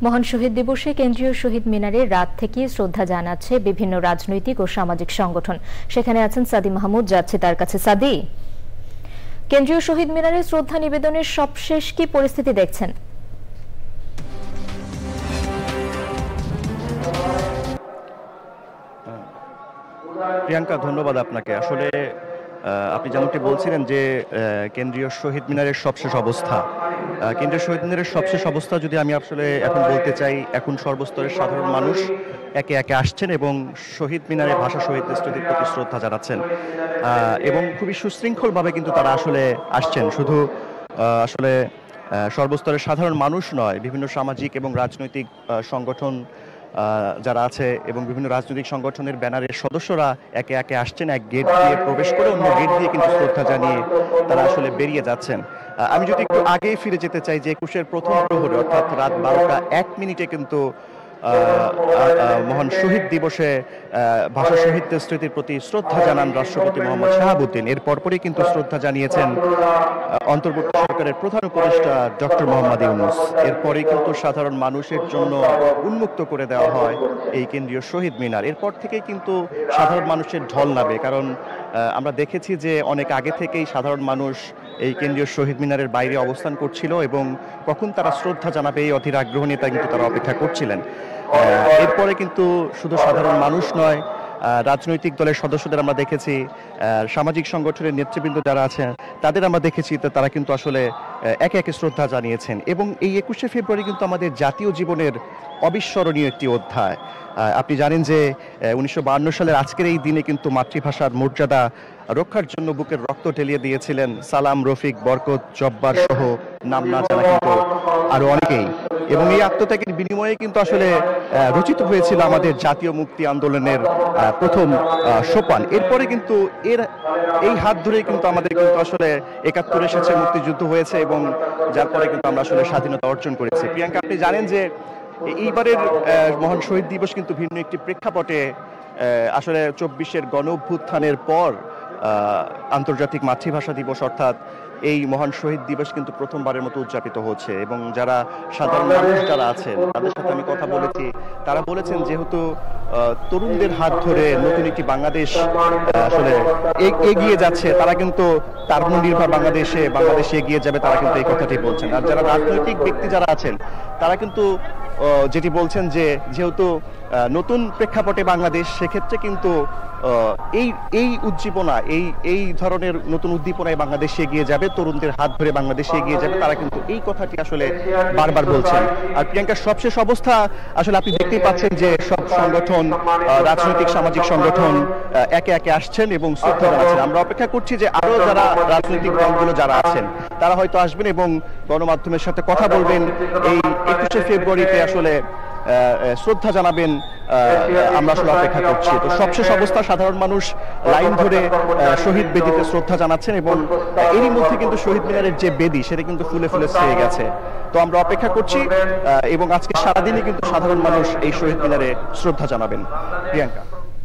মহান শহীদ দিবসে কেন্দ্রীয় শহীদ মিনারে রাত থেকে শ্রদ্ধা জানাচ্ছে বিভিন্ন রাজনৈতিক ও সামাজিক সংগঠন। সেখানে আছেন সাদি মাহমুদ, যাচ্ছে তার কাছে। সাদি, কেন্দ্রীয় শহীদ মিনারে শ্রদ্ধা নিবেদনের সবশেষ কি পরিস্থিতি দেখছেন? প্রিয়াঙ্কা, ধন্যবাদ আপনাকে। আসলে আপনি যেমনটি বলছিলেন যে কেন্দ্রীয় শহীদ মিনারের সবশেষ অবস্থা, কেন্দ্রীয় শহীদ মিনারের সবশেষ অবস্থা যদি আমি আসলে এখন বলতে চাই, এখন সর্বস্তরের সাধারণ মানুষ একে একে আসছেন এবং শহীদ মিনারে ভাষা শহীদদের স্মৃতির প্রতি শ্রদ্ধা জানাচ্ছেন এবং খুবই সুশৃঙ্খলভাবে কিন্তু তারা আসলে আসছেন। শুধু আসলে সর্বস্তরের সাধারণ মানুষ নয়, বিভিন্ন সামাজিক এবং রাজনৈতিক সংগঠন যারা আছে এবং বিভিন্ন রাজনৈতিক সংগঠনের ব্যানারের সদস্যরা একে একে আসছেন। এক গেট দিয়ে প্রবেশ করে অন্য গেট দিয়ে কিন্তু শ্রদ্ধা জানিয়ে তারা আসলে বেরিয়ে যাচ্ছেন। আমি যদি একটু আগেই ফিরে যেতে চাই যে ২১-এর প্রথম প্রহরে অর্থাৎ রাত ১২টা ১ মিনিটে কিন্তু মহান শহীদ দিবসে ভাষা শহীদদের স্মৃতির প্রতি শ্রদ্ধা জানান রাষ্ট্রপতি মোহাম্মদ শাহাবুদ্দিন। এর পরপরই কিন্তু শ্রদ্ধা জানিয়েছেন অন্তর্বর্তী সরকারের প্রধান উপদেষ্টা ডক্টর মোহাম্মদ ইউনূস। এরপরেই কিন্তু সাধারণ মানুষের জন্য উন্মুক্ত করে দেওয়া হয় এই কেন্দ্রীয় শহীদ মিনার। এরপর থেকেই কিন্তু সাধারণ মানুষের ঢল নামে, কারণ আমরা দেখেছি যে অনেক আগে থেকেই সাধারণ মানুষ এই কেন্দ্রীয় শহীদ মিনারের বাইরে অবস্থান করছিল এবং কখন তারা শ্রদ্ধা জানাবে এই অধীর আগ্রহ নিয়ে তা কিন্তু তারা অপেক্ষা করছিলেন। এরপরে কিন্তু শুধু সাধারণ মানুষ নয়, রাজনৈতিক দলের সদস্যদের আমরা দেখেছি, সামাজিক সংগঠনের নেতৃবৃন্দ যারা আছেন তাদের আমরা দেখেছি, তারা কিন্তু আসলে একে একে শ্রদ্ধা জানিয়েছেন। এবং এই ২১শে ফেব্রুয়ারি কিন্তু আমাদের জাতীয় জীবনের অবিস্মরণীয় একটি অধ্যায়। আপনি জানেন যে ১৯৫২ সালের আজকের এই দিনে কিন্তু মাতৃভাষার মর্যাদা রক্ষার জন্য বুকের রক্ত ঢেলিয়ে দিয়েছিলেন সালাম, রফিক, বরকত, জব্বার সহ নাম না জানা কিন্তু আরো অনেকেই। এবং এই আত্মত্যাগের বিনিময়ে কিন্তু আসলে রচিত হয়েছিল আমাদের জাতীয় মুক্তি আন্দোলনের প্রথম সোপান। এরপরে কিন্তু এই হাত ধরে কিন্তু আমাদের কিন্তু আসলে ৭১ এসেছে, মুক্তিযুদ্ধ হয়েছে এবং যার পরে কিন্তু আমরা আসলে স্বাধীনতা অর্জন করেছি। প্রিয়াঙ্কা, আপনি জানেন যে এইবারের মহান শহীদ দিবস কিন্তু ভিন্ন একটি প্রেক্ষাপটে আসলে ২৪-এর গণ অভ্যুত্থানের পর আন্তর্জাতিক মাতৃভাষা দিবস অর্থাৎ এই মহান শহীদ দিবস কিন্তু প্রথমবারের মতো উদযাপিত হচ্ছে। এবং যারা সাধারণ মানুষ যারা আছেন তাদের সাথে আমি কথা বলেছি, তারা বলেছেন যেহেতু তরুণদের হাত ধরে নতুন একটি বাংলাদেশ আসলে এগিয়ে যাচ্ছে, তারা কিন্তু আত্মনির্ভর বাংলাদেশে এগিয়ে যাবে, তারা কিন্তু এই কথাটি বলছেন। আর যারা রাজনৈতিক ব্যক্তি যারা আছেন তারা কিন্তু যেটি বলছেন যে যেহেতু নতুন প্রেক্ষাপটে বাংলাদেশ, সেক্ষেত্রে কিন্তু এই উজ্জীবনা, এই ধরনের নতুন উদ্দীপনায় বাংলাদেশ এগিয়ে যাবে, তরুণদের হাত ধরে বাংলাদেশ এগিয়ে যাবে, তারা কিন্তু এই কথাটি আসলে বারবার বলছেন। আর প্রিয়াঙ্কার সবশেষ অবস্থা আসলে আপনি দেখতেই পাচ্ছেন যে সব সংগঠন, রাজনৈতিক সামাজিক সংগঠন একে একে আসছেন এবং শ্রদ্ধা জানাচ্ছেন। আমরা অপেক্ষা করছি যে আরো যারা রাজনৈতিক দলগুলো যারা আছেন তারা হয়তো আসবেন এবং গণমাধ্যমের সাথে কথা বলবেন, এই ২১শে ফেব্রুয়ারিতে আসলে শ্রদ্ধা জানাবেন। আমরা আসলে অপেক্ষা করছি। তো সবশেষ অবস্থা, সাধারণ মানুষ লাইন ধরে শহীদ বেদিতে শ্রদ্ধা জানাচ্ছেন এবং এরই মধ্যে কিন্তু শহীদ মিনারের যে বেদি সেটা কিন্তু ফুলে ফুলে ছেয়ে গেছে। তো আমরা অপেক্ষা করছি এবং আজকে সারাদিনই কিন্তু সাধারণ মানুষ এই শহীদ মিনারে শ্রদ্ধা জানাবেন। প্রিয়াঙ্কা।